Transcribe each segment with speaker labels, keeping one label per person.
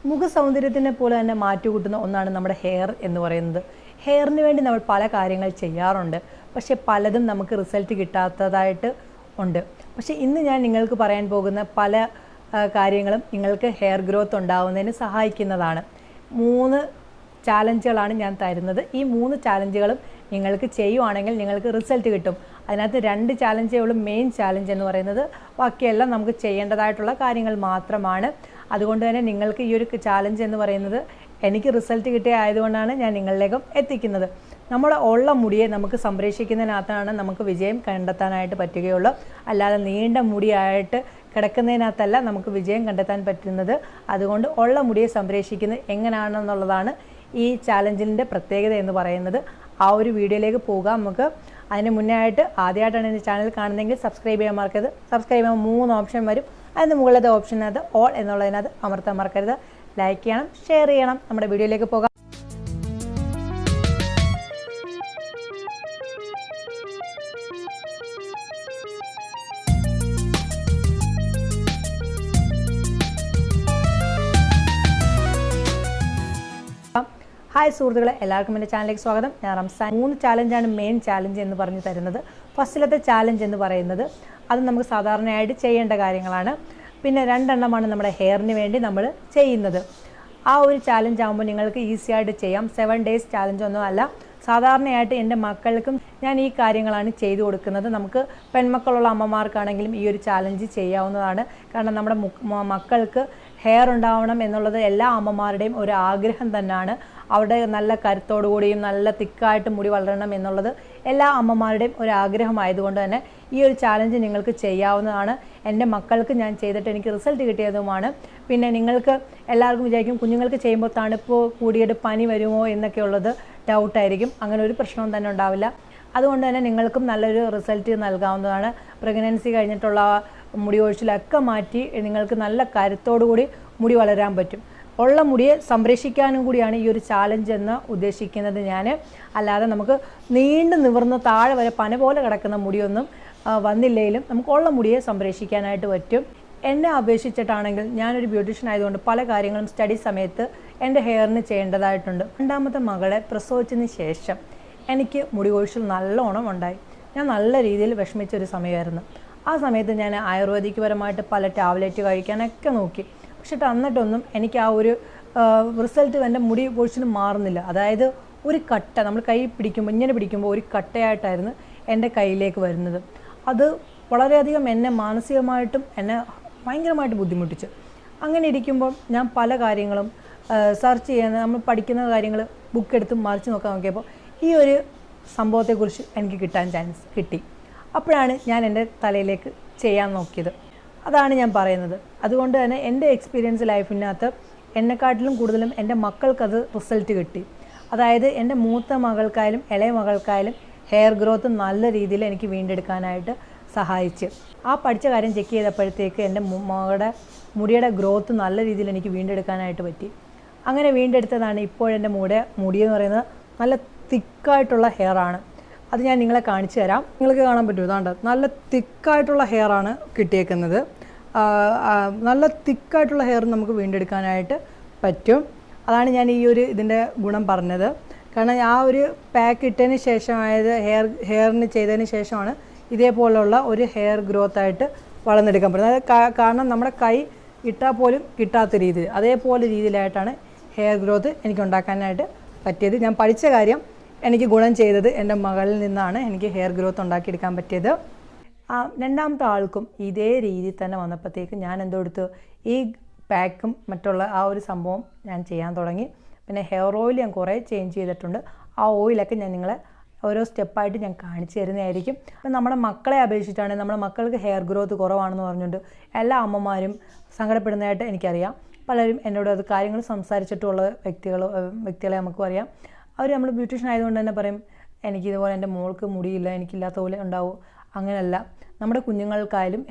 Speaker 1: മുഖ സൗന്ദര്യത്തിനെ പോലെ തന്നെ മാറ്റുകൂട്ടുന്ന ഒന്നാണ് നമ്മുടെ ഹെയർ എന്ന് പറയുന്നത്. ഹെയറിന് വേണ്ടി നമ്മൾ പല കാര്യങ്ങൾ ചെയ്യാറുണ്ട്, പക്ഷേ പലതും നമുക്ക് റിസൾട്ട് കിട്ടാത്തതായിട്ട് ഉണ്ട്. പക്ഷേ ഇന്ന് ഞാൻ നിങ്ങൾക്ക് പറയാൻ പോകുന്ന പല കാര്യങ്ങളും നിങ്ങൾക്ക് ഹെയർ ഗ്രോത്ത് ഉണ്ടാവുന്നതിന് സഹായിക്കുന്നതാണ്. 3 ചാലഞ്ചുകളാണ് ഞാൻ തരുന്നത്. ഈ 3 ചാലഞ്ചുകളും നിങ്ങൾക്ക് ചെയ്യുവാണെങ്കിൽ നിങ്ങൾക്ക് റിസൾട്ട് കിട്ടും. അതിനകത്ത് 2 ചാലഞ്ചേ ഉള്ളൂ മെയിൻ ചാലഞ്ച് എന്ന് പറയുന്നത്. ബാക്കിയെല്ലാം നമുക്ക് ചെയ്യേണ്ടതായിട്ടുള്ള കാര്യങ്ങൾ മാത്രമാണ്. അതുകൊണ്ട് തന്നെ നിങ്ങൾക്ക് ഈ ഒരു ചാലഞ്ച് എന്ന് പറയുന്നത് എനിക്ക് റിസൾട്ട് കിട്ടിയ ആയതുകൊണ്ടാണ് ഞാൻ നിങ്ങളിലേക്കും എത്തിക്കുന്നത്. നമ്മുടെ ഉള്ള മുടിയെ നമുക്ക് സംരക്ഷിക്കുന്നതിനകത്താണ് നമുക്ക് വിജയം കണ്ടെത്താനായിട്ട് പറ്റുകയുള്ളൂ. അല്ലാതെ നീണ്ട മുടിയായിട്ട് കിടക്കുന്നതിനകത്തല്ല നമുക്ക് വിജയം കണ്ടെത്താൻ പറ്റുന്നത്. അതുകൊണ്ട് ഉള്ള മുടിയെ സംരക്ഷിക്കുന്നത് എങ്ങനെയാണെന്നുള്ളതാണ് ഈ ചാലഞ്ചിൻ്റെ പ്രത്യേകത എന്ന് പറയുന്നത്. ആ ഒരു വീഡിയോയിലേക്ക് പോകാം നമുക്ക്. അതിന് മുന്നേ ആയിട്ട് ആദ്യമായിട്ടാണ് എൻ്റെ ചാനൽ കാണുന്നതെങ്കിൽ സബ്സ്ക്രൈബ് ചെയ്യാൻ മറക്കരുത്. സബ്സ്ക്രൈബ് ചെയ്യാൻ 3 ഓപ്ഷൻ വരും. അതിന് മുകളിലത്തെ ഓപ്ഷനകത്ത് ഓൾ എന്നുള്ളതിനകത്ത് അമർത്താൻ മറക്കരുത്. ലൈക്ക് ചെയ്യണം, ഷെയർ ചെയ്യണം. നമ്മുടെ വീഡിയോയിലേക്ക് പോകാം. ഹായ് സുഹൃത്തുക്കളെ, എല്ലാവർക്കും എൻ്റെ ചാനലിലേക്ക് സ്വാഗതം. ഞാൻ റംസാൻ. 3 ചാലഞ്ചാണ് മെയിൻ ചാലഞ്ച് എന്ന് പറഞ്ഞ് തരുന്നത്. ഫസ്റ്റിലത്തെ ചാലഞ്ച് എന്ന് പറയുന്നത് അത് നമുക്ക് സാധാരണയായിട്ട് ചെയ്യേണ്ട കാര്യങ്ങളാണ്. പിന്നെ 2 എണ്ണമാണ് നമ്മുടെ ഹെയറിന് വേണ്ടി നമ്മൾ ചെയ്യുന്നത്. ആ ഒരു ചാലഞ്ച് ആകുമ്പോൾ നിങ്ങൾക്ക് ഈസി ആയിട്ട് ചെയ്യാം. 7 ഡേയ്സ് ചാലഞ്ച് ഒന്നും അല്ല. സാധാരണയായിട്ട് എൻ്റെ മക്കൾക്കും ഞാൻ ഈ കാര്യങ്ങളാണ് ചെയ്തു കൊടുക്കുന്നത്. നമുക്ക് പെൺമക്കളുള്ള അമ്മമാർക്കാണെങ്കിലും ഈ ഒരു ചാലഞ്ച് ചെയ്യാവുന്നതാണ്. കാരണം നമ്മുടെ മക്കൾക്ക് ഹെയർ ഉണ്ടാവണം എന്നുള്ളത് എല്ലാ അമ്മമാരുടെയും ഒരു ആഗ്രഹം തന്നെയാണ്. അവിടെ നല്ല കരുത്തോടു കൂടിയും നല്ല തിക്കായിട്ട് മുടി വളരണം എന്നുള്ളത് എല്ലാ അമ്മമാരുടെയും ഒരു ആഗ്രഹമായതുകൊണ്ട് തന്നെ ഈ ഒരു ചാലഞ്ച് നിങ്ങൾക്ക് ചെയ്യാവുന്നതാണ്. എൻ്റെ മക്കൾക്ക് ഞാൻ ചെയ്തിട്ട് എനിക്ക് റിസൾട്ട് കിട്ടിയതുമാണ്. പിന്നെ നിങ്ങൾക്ക് എല്ലാവർക്കും വിചാരിക്കും കുഞ്ഞുങ്ങൾക്ക് ചെയ്യുമ്പോൾ തണുപ്പ് കൂടിയിട്ട് പനി വരുമോ എന്നൊക്കെയുള്ളത് ഡൗട്ടായിരിക്കും. അങ്ങനെ ഒരു പ്രശ്നവും തന്നെ ഉണ്ടാവില്ല. അതുകൊണ്ട് തന്നെ നിങ്ങൾക്കും നല്ലൊരു റിസൾട്ട് നൽകാവുന്നതാണ്. പ്രഗ്നൻസി കഴിഞ്ഞിട്ടുള്ള മുടി ഒഴിച്ചിലൊക്കെ മാറ്റി നിങ്ങൾക്ക് നല്ല കരുത്തോടു കൂടി മുടി വളരാൻ പറ്റും. ഉള്ള മുടിയെ സംരക്ഷിക്കാനും കൂടിയാണ് ഈ ഒരു ചാലഞ്ച് എന്ന് ഉദ്ദേശിക്കുന്നത് ഞാൻ. അല്ലാതെ നമുക്ക് നീണ്ടു നിവർന്ന് താഴെ വരെ പന പോലെ കിടക്കുന്ന മുടിയൊന്നും വന്നില്ലെങ്കിലും നമുക്ക് ഉള്ള മുടിയെ സംരക്ഷിക്കാനായിട്ട് പറ്റും. എന്നെ അപേക്ഷിച്ചിട്ടാണെങ്കിൽ ഞാനൊരു ബ്യൂട്ടീഷ്യൻ ആയതുകൊണ്ട് പല കാര്യങ്ങളും സ്റ്റഡി സമയത്ത് എൻ്റെ ഹെയറിന് ചെയ്യേണ്ടതായിട്ടുണ്ട്. 2ാമത്തെ മകളെ പ്രസവിച്ചതിന് ശേഷം എനിക്ക് മുടി കൊഴിച്ചിൽ നല്ലോണം ഉണ്ടായി. ഞാൻ നല്ല രീതിയിൽ വിഷമിച്ചൊരു സമയമായിരുന്നു. ആ സമയത്ത് ഞാൻ ആയുർവേദിക് പരമായിട്ട് പല ടാബ്ലറ്റ് കഴിക്കാനൊക്കെ നോക്കി. പക്ഷെ എന്നിട്ടൊന്നും എനിക്ക് ആ ഒരു റിസൾട്ട് എൻ്റെ മുടി പൊഴിച്ചിന് മാറുന്നില്ല. അതായത് ഒരു കട്ട നമ്മൾ കൈ പിടിക്കുമ്പോൾ ഇങ്ങനെ പിടിക്കുമ്പോൾ ഒരു കട്ടയായിട്ടായിരുന്നു എൻ്റെ കയ്യിലേക്ക് വരുന്നത്. അത് വളരെയധികം എന്നെ മാനസികമായിട്ടും എന്നെ ഭയങ്കരമായിട്ട് ബുദ്ധിമുട്ടിച്ചു. അങ്ങനെ ഇരിക്കുമ്പോൾ ഞാൻ പല കാര്യങ്ങളും സെർച്ച് ചെയ്യുന്ന നമ്മൾ പഠിക്കുന്ന കാര്യങ്ങൾ ബുക്ക് എടുത്ത് മറിച്ച് നോക്കിയപ്പോൾ ഈ ഒരു സംഭവത്തെക്കുറിച്ച് എനിക്ക് കിട്ടി. അപ്പോഴാണ് ഞാൻ എൻ്റെ തലയിലേക്ക് ചെയ്യാൻ നോക്കിയത്. അതാണ് ഞാൻ പറയുന്നത്. അതുകൊണ്ട് തന്നെ എൻ്റെ എക്സ്പീരിയൻസ് ലൈഫിനകത്ത് എന്നെക്കാട്ടിലും കൂടുതലും എൻ്റെ മക്കൾക്കത് റിസൾട്ട് കിട്ടി. അതായത് എൻ്റെ മൂത്ത മകൾക്കായാലും ഇളയ മകൾക്കായാലും ഹെയർ ഗ്രോത്ത് നല്ല രീതിയിൽ എനിക്ക് വീണ്ടെടുക്കാനായിട്ട് സഹായിച്ച്. ആ പഠിച്ച കാര്യം ചെക്ക് ചെയ്തപ്പോഴത്തേക്ക് എൻ്റെ മകളുടെ മുടിയുടെ ഗ്രോത്ത് നല്ല രീതിയിൽ എനിക്ക് വീണ്ടെടുക്കാനായിട്ട് പറ്റി. അങ്ങനെ വീണ്ടെടുത്തതാണ് ഇപ്പോഴെൻ്റെ മുടിയെന്ന് പറയുന്നത് നല്ല തിക്കായിട്ടുള്ള ഹെയറാണ്. അത് ഞാൻ നിങ്ങളെ കാണിച്ചു തരാം. നിങ്ങൾക്ക് കാണാൻ പറ്റും. ഇതാണ്ട് നല്ല തിക്കായിട്ടുള്ള ഹെയറാണ് കിട്ടിയേക്കുന്നത്. നല്ല തിക്കായിട്ടുള്ള ഹെയർ നമുക്ക് വീണ്ടെടുക്കാനായിട്ട് പറ്റും. അതാണ് ഞാൻ ഈ ഒരു ഇതിൻ്റെ ഗുണം പറഞ്ഞത്. കാരണം ആ ഒരു പാക്ക് ഇട്ടതിന് ശേഷം, അതായത് ഹെയറിന് ചെയ്തതിന് ശേഷമാണ് ഇതേപോലുള്ള ഒരു ഹെയർ ഗ്രോത്ത് ആയിട്ട് വളർന്നെടുക്കാൻ പറ്റുന്നത്. കാരണം നമ്മുടെ കൈ ഇട്ടാൽ പോലും കിട്ടാത്ത രീതിയിൽ അതേപോലെ രീതിയിലായിട്ടാണ് ഹെയർ ഗ്രോത്ത് എനിക്ക് ഉണ്ടാക്കാനായിട്ട് പറ്റിയത്. ഞാൻ പഠിച്ച കാര്യം എനിക്ക് ഗുണം ചെയ്തത് എൻ്റെ മകളിൽ നിന്നാണ് എനിക്ക് ഹെയർ ഗ്രോത്ത് ഉണ്ടാക്കിയെടുക്കാൻ പറ്റിയത്. 2ാമത്തെ ആൾക്കും ഇതേ രീതിയിൽ തന്നെ വന്നപ്പോഴത്തേക്ക് ഞാൻ എന്തോടുത്തു, ഈ പാക്കും മറ്റുള്ള ആ ഒരു സംഭവം ഞാൻ ചെയ്യാൻ തുടങ്ങി. പിന്നെ ഹെയർ ഓയിൽ ഞാൻ കുറേ ചേഞ്ച് ചെയ്തിട്ടുണ്ട്. ആ ഓയിലൊക്കെ ഞാൻ നിങ്ങളെ ഓരോ സ്റ്റെപ്പായിട്ട് ഞാൻ കാണിച്ചു തരുന്നതായിരിക്കും. അപ്പം നമ്മുടെ മക്കളെ അപേക്ഷിച്ചിട്ടാണ് നമ്മുടെ മക്കൾക്ക് ഹെയർ ഗ്രോത്ത് കുറവാണെന്ന് പറഞ്ഞുകൊണ്ട് എല്ലാ അമ്മമാരും സങ്കടപ്പെടുന്നതായിട്ട് എനിക്കറിയാം. പലരും എന്നോട് അത് കാര്യങ്ങൾ സംസാരിച്ചിട്ടുള്ള വ്യക്തികളെ നമുക്കും അറിയാം. അവർ നമ്മൾ ബ്യൂട്ടീഷ്യൻ ആയതുകൊണ്ട് തന്നെ പറയും എനിക്കിതുപോലെ എൻ്റെ മോൾക്ക് മുടിയില്ല, എനിക്കില്ലാത്ത പോലെ ഉണ്ടാവും. അങ്ങനെയല്ല, നമ്മുടെ കുഞ്ഞുങ്ങൾക്കായാലും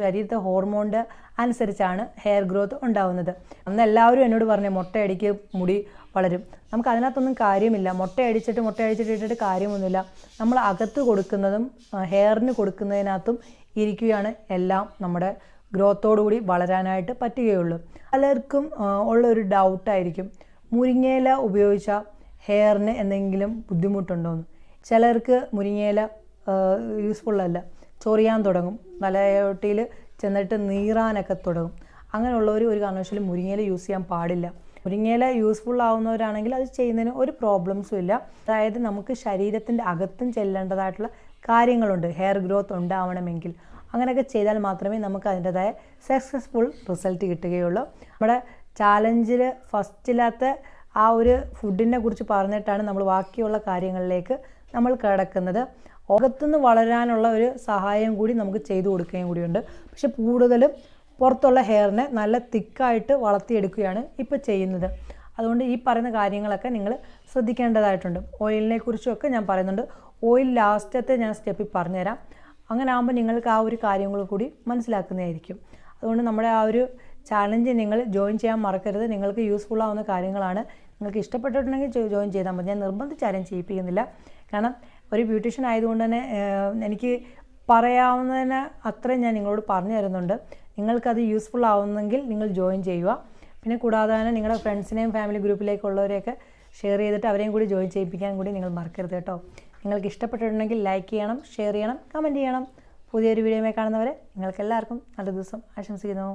Speaker 1: ശരീരത്തെ ഹോർമോണിൻ്റെ അനുസരിച്ചാണ് ഹെയർ ഗ്രോത്ത് ഉണ്ടാവുന്നത്. അന്ന് എല്ലാവരും എന്നോട് പറഞ്ഞു മുട്ടയടിക്ക് മുടി വളരും. നമുക്ക് അതിനകത്തൊന്നും കാര്യമില്ല. മുട്ടയടിച്ചിട്ട് കാര്യമൊന്നുമില്ല. നമ്മൾ അകത്ത് കൊടുക്കുന്നതും ഹെയറിന് കൊടുക്കുന്നതിനകത്തും ഇരിക്കുകയാണ് എല്ലാം നമ്മുടെ ഗ്രോത്തോടുകൂടി വളരാനായിട്ട് പറ്റുകയുള്ളൂ. പലർക്കും ഉള്ളൊരു ഡൗട്ടായിരിക്കും, മുരിങ്ങയില ഉപയോഗിച്ചാൽ ഹെയറിന് എന്തെങ്കിലും ബുദ്ധിമുട്ടുണ്ടോയെന്ന്. ചിലർക്ക് മുരിങ്ങയില യൂസ്ഫുള്ളല്ല, ചൊറിയാൻ തുടങ്ങും, തലയോട്ടിയിൽ ചെന്നിട്ട് നീറാനൊക്കെ തുടങ്ങും. അങ്ങനെയുള്ളവർ ഒരു കാരണവശാലും മുരിങ്ങയില യൂസ് ചെയ്യാൻ പാടില്ല. മുരിങ്ങയില യൂസ്ഫുൾ ആവുന്നവരാണെങ്കിൽ അത് ചെയ്യുന്നതിന് ഒരു പ്രോബ്ലംസും ഇല്ല. അതായത് നമുക്ക് ശരീരത്തിൻ്റെ അകത്തും ചെല്ലേണ്ടതായിട്ടുള്ള കാര്യങ്ങളുണ്ട് ഹെയർ ഗ്രോത്ത് ഉണ്ടാവണമെങ്കിൽ. അങ്ങനെയൊക്കെ ചെയ്താൽ മാത്രമേ നമുക്ക് അതിൻ്റെതായ സക്സസ്ഫുൾ റിസൾട്ട് കിട്ടുകയുള്ളൂ. നമ്മുടെ ചാലഞ്ചിൽ ഫസ്റ്റിലത്തെ ആ ഒരു ഫുഡിനെ കുറിച്ച് പറഞ്ഞിട്ടാണ് നമ്മൾ ബാക്കിയുള്ള കാര്യങ്ങളിലേക്ക് നമ്മൾ കിടക്കുന്നത്. അകത്തുനിന്ന് വളരാനുള്ള ഒരു സഹായം കൂടി നമുക്ക് ചെയ്തു കൊടുക്കുകയും കൂടിയുണ്ട്. പക്ഷെ കൂടുതലും പുറത്തുള്ള ഹെയറിനെ നല്ല തിക്കായിട്ട് വളർത്തിയെടുക്കുകയാണ് ഇപ്പോൾ ചെയ്യുന്നത്. അതുകൊണ്ട് ഈ പറയുന്ന കാര്യങ്ങളൊക്കെ നിങ്ങൾ ശ്രദ്ധിക്കേണ്ടതായിട്ടുണ്ട്. ഓയിലിനെ കുറിച്ചൊക്കെ ഞാൻ പറയുന്നുണ്ട്. ഓയിൽ ലാസ്റ്റത്തെ ഞാൻ സ്റ്റെപ്പിൽ പറഞ്ഞുതരാം. അങ്ങനെ ആകുമ്പോൾ നിങ്ങൾക്ക് ആ ഒരു കാര്യങ്ങൾ കൂടി മനസ്സിലാക്കുന്നതായിരിക്കും. അതുകൊണ്ട് നമ്മുടെ ആ ഒരു ചാലഞ്ച് നിങ്ങൾ ജോയിൻ ചെയ്യാൻ മറക്കരുത്. നിങ്ങൾക്ക് യൂസ്ഫുൾ ആവുന്ന കാര്യങ്ങളാണ്. നിങ്ങൾക്ക് ഇഷ്ടപ്പെട്ടിട്ടുണ്ടെങ്കിൽ ജോയിൻ ചെയ്താൽ മതി. ഞാൻ നിർബന്ധിച്ചാരും ചെയ്യിപ്പിക്കുന്നില്ല. കാരണം ഒരു ബ്യൂട്ടീഷ്യൻ ആയതുകൊണ്ട് തന്നെ എനിക്ക് പറയാവുന്നതിന് അത്രയും ഞാൻ നിങ്ങളോട് പറഞ്ഞു തരുന്നുണ്ട്. നിങ്ങൾക്കത് യൂസ്ഫുൾ ആവുന്നെങ്കിൽ നിങ്ങൾ ജോയിൻ ചെയ്യുക. പിന്നെ കൂടാതെ തന്നെ നിങ്ങളുടെ ഫ്രണ്ട്സിനെയും ഫാമിലി ഗ്രൂപ്പിലേക്കുള്ളവരെയൊക്കെ ഷെയർ ചെയ്തിട്ട് അവരെയും കൂടി ജോയിൻ ചെയ്യിപ്പിക്കാൻ കൂടി നിങ്ങൾ മറക്കരുത് കേട്ടോ. നിങ്ങൾക്ക് ഇഷ്ടപ്പെട്ടിട്ടുണ്ടെങ്കിൽ ലൈക്ക് ചെയ്യണം, ഷെയർ ചെയ്യണം, കമൻറ്റ് ചെയ്യണം. പുതിയൊരു വീഡിയോയുമായി കാണുന്നവരെ നിങ്ങൾക്ക് എല്ലാവർക്കും നല്ല ദിവസം ആശംസിക്കുന്നു.